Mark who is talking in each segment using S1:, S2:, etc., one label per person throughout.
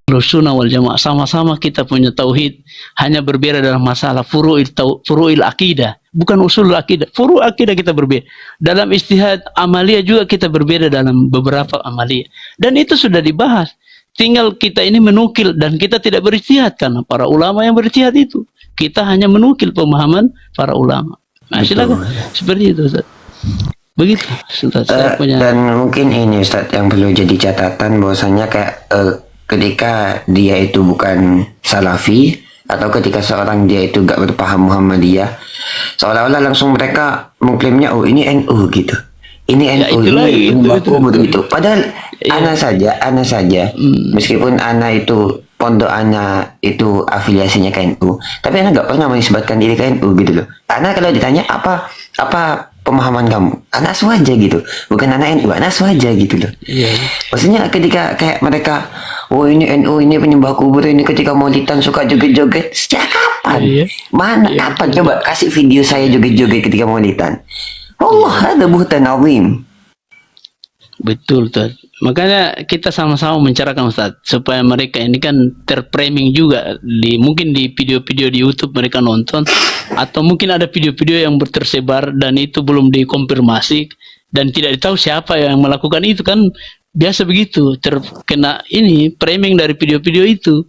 S1: Sunnah wal Jamaah, sama-sama kita punya tauhid, hanya berbeda dalam masalah furu'il akidah, bukan usul akidah. Furu' akidah kita berbeda. Dalam istihad amaliyah juga kita berbeda dalam beberapa amaliyah. Dan itu sudah dibahas. Tinggal kita ini menukil, dan kita tidak beristihad karena para ulama yang beristihad itu. Kita hanya menukil pemahaman para ulama. Nah, silakan. Seperti itu, Ustaz. Begitu, Ustaz. Saya punya.
S2: Dan mungkin ini, Ustaz, yang perlu jadi catatan bahwasanya kayak ketika dia itu bukan salafi, atau ketika seorang dia itu gak berpaham Muhammadiyah, seolah-olah langsung mereka mengklaimnya, oh ini NU gitu, ini NU, ini baku begitu. Padahal ana saja, meskipun ana itu pondok ana itu afiliasinya ke NU, tapi ana gak pernah menisbatkan diri ke NU gitu loh. Ana kalau ditanya apa pemahaman kamu, anak aja gitu, bukan anak NU, anak aja gitu loh. Maksudnya ketika kayak mereka, oh ini NU, ini penyembah kubur, ini ketika maulidan suka joget-joget, sejak kapan? Mana kapan? Coba kasih video saya joget-joget ketika maulidan. Allah, ada buhtan azim.
S1: Betul, Ustaz. Makanya kita sama-sama mencerahkan, Ustaz, supaya mereka ini kan terframing juga, mungkin di video-video di YouTube mereka nonton, atau mungkin ada video-video yang tersebar dan itu belum dikonfirmasi dan tidak tahu siapa yang melakukan itu, kan biasa begitu, terkena ini framing dari video-video itu.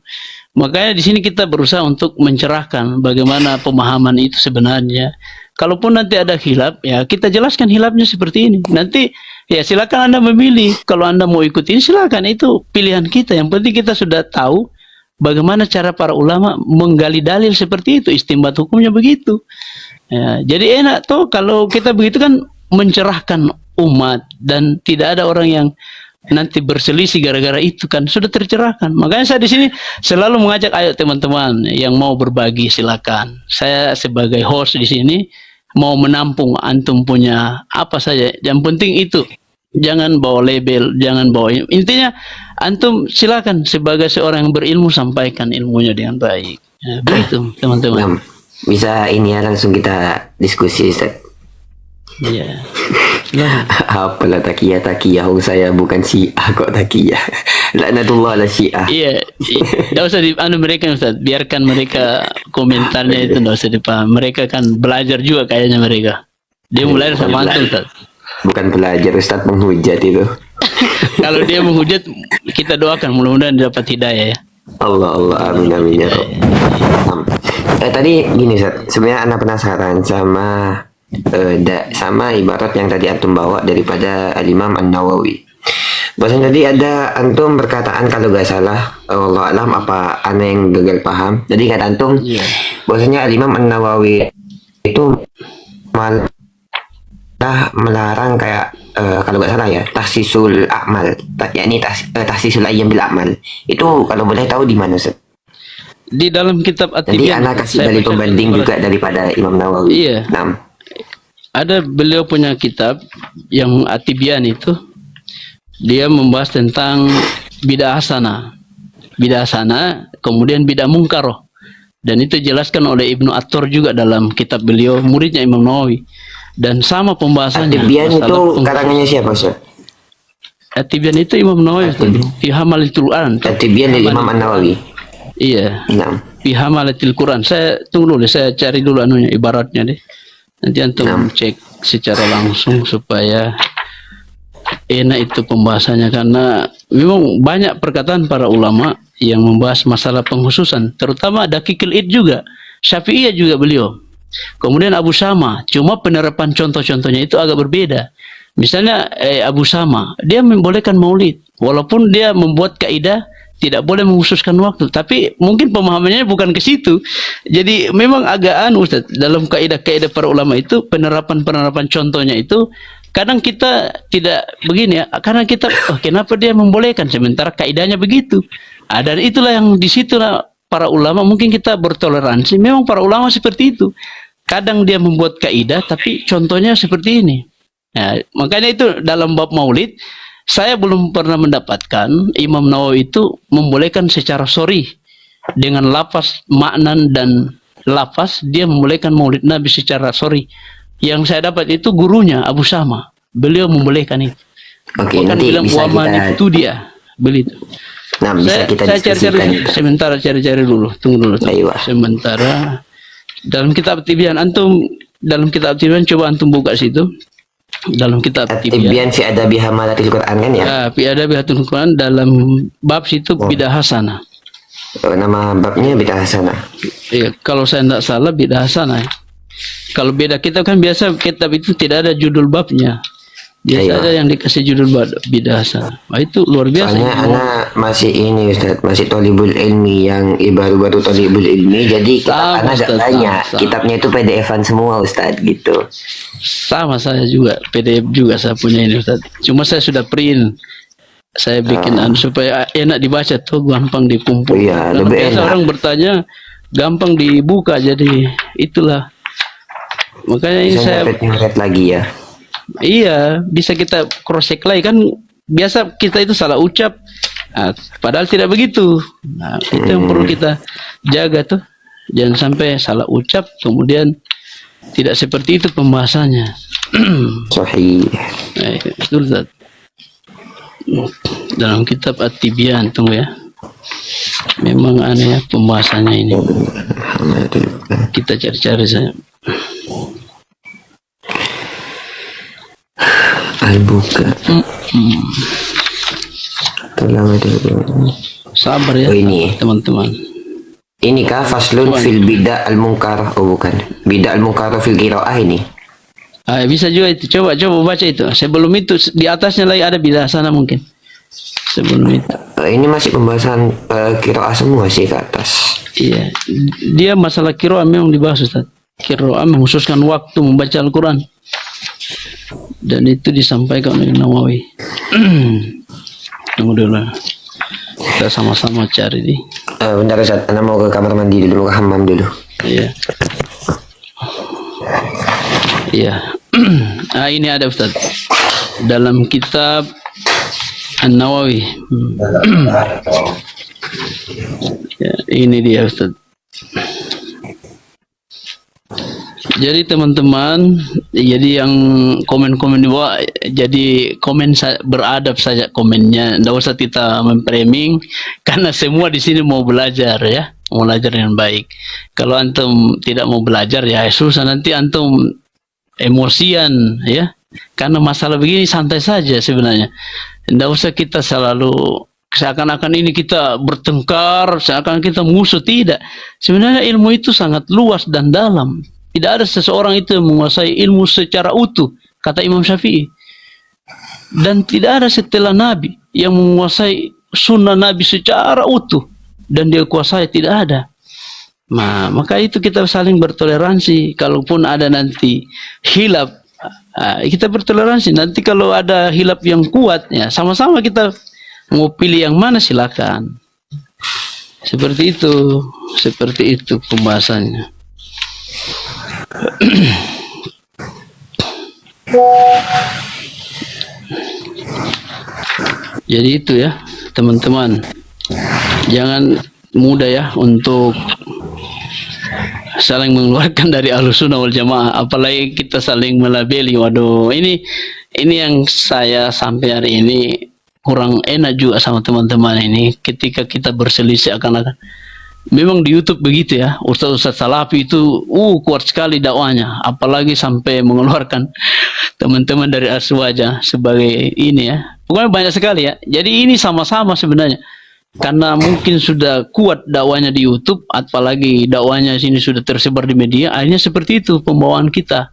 S1: Makanya di sini kita berusaha untuk mencerahkan bagaimana pemahaman itu sebenarnya. Kalaupun nanti ada khilaf, ya kita jelaskan khilafnya seperti ini. Nanti ya silakan Anda memilih. Kalau Anda mau ikutin silakan, itu pilihan kita. Yang penting kita sudah tahu bagaimana cara para ulama menggali dalil seperti itu, istinbat hukumnya begitu. Ya, jadi enak tuh kalau kita begitu kan, mencerahkan umat dan tidak ada orang yang nanti berselisih gara-gara itu, kan sudah tercerahkan. Makanya saya di sini selalu mengajak, ayo teman-teman yang mau berbagi silakan. Saya sebagai host di sini mau menampung antum punya apa saja. Yang penting itu jangan bawa label, jangan bawa, intinya antum silakan sebagai seorang yang berilmu sampaikan ilmunya dengan baik. Ya, begitu teman-teman.
S2: Bisa ini ya, langsung kita diskusi, Ustaz.
S1: Iya.
S2: Apalah takiyah, saya bukan Syiah kok takiyah. Laknatullah ala Syiah.
S1: Iya, tidak usah mereka, Ustaz, biarkan mereka komentarnya itu, tidak usah dipaham. Mereka kan belajar juga kayaknya mereka. Dia mulai sama antum, Ustaz.
S2: Bukan belajar, Ustaz, menghujat itu.
S1: Kalau dia menghujat, kita doakan mudah-mudahan dapat hidayah ya.
S2: Allah, amin ya Rabb. Tadi gini, Ustaz, sebenarnya anak penasaran sama ibarat yang tadi antum bawa daripada Al-Imam An-Nawawi. Bahasanya tadi ada antum perkataan, kalau gak salah, Allah alam apa aneh yang gagal paham. Jadi kata antum, bahasanya Al-Imam An-Nawawi itu malah melarang kayak kalau gak salah ya, tahsisul a'mal, yakni tahsisul ayyam bil a'mal. Itu kalau boleh tahu di mana, Ustaz?
S1: Di dalam kitab
S2: At-Tibyan. Jadi anak kasih dari pembanding juga daripada Imam Nawawi.
S1: Iya. Ada beliau punya kitab yang At-Tibyan itu, dia membahas tentang bid'ah hasanah, kemudian bid'ah mungkaroh, dan itu dijelaskan oleh Ibnu Atthar juga dalam kitab beliau, muridnya Imam Nawawi, dan sama pembahasannya.
S2: At-Tibyan itu karangannya siapa, Ustaz?
S1: At-Tibyan itu Imam Nawawi, fi hamalatil Quran.
S2: At-Tibyan dari Imam An-Nawawi.
S1: Iya. Fi hamalatil Quran. Saya tunggu dulu, saya cari dulu anunya, ibaratnya deh. Nanti antum cek secara langsung supaya enak itu pembahasannya, karena memang banyak perkataan para ulama yang membahas masalah pengkhususan, terutama Daqiqul Id juga, Syafi'iyah juga beliau. Kemudian Abu Syama, cuma penerapan contoh-contohnya itu agak berbeda. Misalnya Abu Syama, dia membolehkan maulid, walaupun dia membuat kaidah tidak boleh mengkhususkan waktu, tapi mungkin pemahamannya bukan ke situ. Jadi memang agak Ustaz, dalam kaidah-kaidah para ulama itu penerapan contohnya itu kadang kita tidak begini ya, karena kita kenapa dia membolehkan sementara kaidahnya begitu. Dan itulah yang disitulah para ulama mungkin kita bertoleransi. Memang para ulama seperti itu. Kadang dia membuat kaidah tapi contohnya seperti ini. Nah, makanya itu dalam bab maulid saya belum pernah mendapatkan Imam Nawawi itu membolehkan secara sharih dengan lafaz maknan dan lafaz, dia membolehkan maulid Nabi secara sharih. Yang saya dapat itu gurunya Abu Syama, beliau membolehkan itu.
S2: Oke, nanti
S1: bilang
S2: bisa kita
S1: itu dia beli itu.
S2: Nah, bisa kita
S1: Saya
S2: diskusikan
S1: cari-cari
S2: itu.
S1: sementara, cari-cari dulu. Tunggu dulu.
S2: Aywa.
S1: Sementara dalam kitab Tibian antum, dalam kitab Tibian coba antum buka situ. Dalam kitab Tibian.
S2: At-Tibyan fi adabi hamalatil Quran kan ya?
S1: Ya, fi adabihatul Quran dalam bab situ bidah hasanah.
S2: Nama babnya bidah hasanah.
S1: Ya, kalau saya tidak salah bidah hasanah. Kalau beda kita kan biasa kitab itu tidak ada judul babnya. Biasa
S2: Iya.
S1: ada yang dikasih judul bab bidah hasanah. Nah, itu luar biasa.
S2: Soalnya anak masih ini Ustaz, masih tolibul ilmi yang baru-baru tolibul ilmi, jadi kitab
S1: Sama,
S2: anak agak
S1: Ustaz,
S2: banyak.
S1: sama.
S2: Kitabnya itu PDF-an semua Ustaz gitu.
S1: Sama saya juga, PDF juga saya punya ini Ustaz. Cuma saya sudah print. Saya bikin supaya enak dibaca tuh, gampang dikumpul.
S2: Iya,
S1: Karena
S2: lebih
S1: biasa
S2: enak.
S1: orang bertanya gampang dibuka, jadi itulah. Makanya ini
S2: Bisa
S1: saya
S2: nyopet lagi ya.
S1: iya, bisa kita cross check lagi kan, biasa kita itu salah ucap. Nah, padahal tidak begitu. Nah, itu yang perlu kita jaga tuh. Jangan sampai salah ucap kemudian tidak seperti itu pembahasannya.
S2: Sahih.
S1: Nah, itu Ustaz. Dalam kitab At-Tibyan tunggu ya. Memang aneh ya pembahasannya ini. Kita cari-cari saja.
S2: Al-Buka.
S1: Sabar ya
S2: Oh, ini.
S1: teman-teman.
S2: Ini kah faslun fil bida al-munkar? Oh bukan. Bida al-munkar fil qiraah ini.
S1: Ah, bisa juga itu. Coba baca itu. Sebelum itu di atasnya lagi ada bidah sana mungkin. Sebelum itu.
S2: Ini masih pembahasan qiraah semua sih ke atas.
S1: Iya. Dia masalah qiraah memang dibahas Ustaz. Qiraah mengkhususkan waktu membaca Al-Qur'an. Dan itu disampaikan oleh Nawawi. Tunggu dulu. Kita sama-sama cari nih.
S2: Bentar Ustaz, Anda mau ke kamar mandi dulu, mau ke hammam dulu.
S1: Iya. Iya. Ah, ini ada Ustaz. Dalam kitab An-Nawawi. Ya, ini dia Ustaz. Jadi teman-teman, jadi yang komen-komen di bawah, jadi komen beradab saja komennya, tidak usah kita memframing, karena semua di sini mau belajar ya, mau belajar dengan baik. Kalau antum tidak mau belajar ya susah, nanti antum emosian ya, karena masalah begini santai saja sebenarnya, tidak usah kita selalu seakan-akan ini kita bertengkar, seakan kita musuh, tidak. Sebenarnya ilmu itu sangat luas dan dalam. Tidak ada seseorang itu yang menguasai ilmu secara utuh, kata Imam Syafi'i. Dan tidak ada setelah Nabi yang menguasai sunnah Nabi secara utuh. Dan dia kuasai, tidak ada. Nah, maka itu kita saling bertoleransi. Kalaupun ada nanti hilaf, kita bertoleransi. Nanti kalau ada hilaf yang kuat, ya sama-sama kita mau pilih yang mana silakan. Seperti itu pembahasannya. Jadi itu ya teman-teman, jangan mudah ya untuk saling mengeluarkan dari Ahlussunnah wal Jamaah, apalagi kita saling melabeli. Waduh, ini yang saya sampai hari ini kurang enak juga sama teman-teman ini, ketika kita berselisih akan memang di YouTube begitu ya, Ustaz-Ustaz Salafi itu kuat sekali dakwanya, apalagi sampai mengeluarkan teman-teman dari Aswaja sebagai ini ya. Pokoknya banyak sekali ya. Jadi ini sama-sama sebenarnya. Karena mungkin sudah kuat dakwanya di YouTube, apalagi dakwanya sini sudah tersebar di media, akhirnya seperti itu pembawaan kita.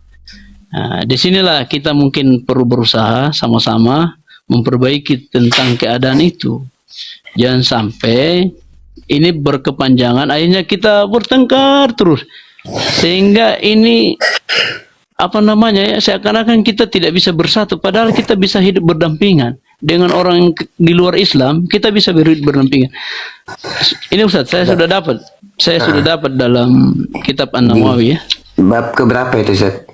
S1: Nah, disinilah kita mungkin perlu berusaha sama-sama memperbaiki tentang keadaan itu. Jangan sampai ini berkepanjangan, akhirnya kita bertengkar terus. Sehingga ini seakan-akan kita tidak bisa bersatu, padahal kita bisa hidup berdampingan dengan orang yang di luar Islam. Kita bisa hidup berdampingan. Ini Ustaz, saya sudah dapat dalam kitab An-Nawawi ya. Bab
S2: keberapa itu Ustaz?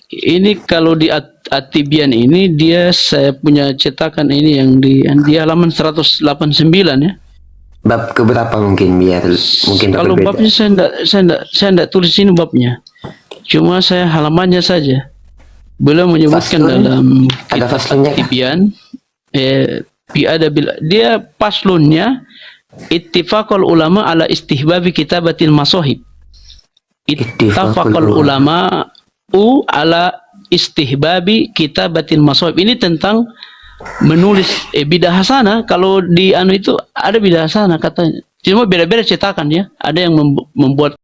S1: Ini kalau di At-Tibyan ini saya punya cetakan ini yang di halaman 189 ya.
S2: Bab keberapa mungkin
S1: kalau berbeda. Babnya saya enggak tulis ini babnya. Cuma saya halamannya saja. Beliau menyebutkan dalam kitab At-Tibyan dia paslonnya ittifaqul ulama ala istihbabi kitabatil masahib. Ittafaqul ulama ala istihbabi kitabatil masahib. Ini tentang menulis bidah hasanah. Kalau di anu itu ada bidah hasanah katanya. Cuma beda-beda cetakan ya. Ada yang membuat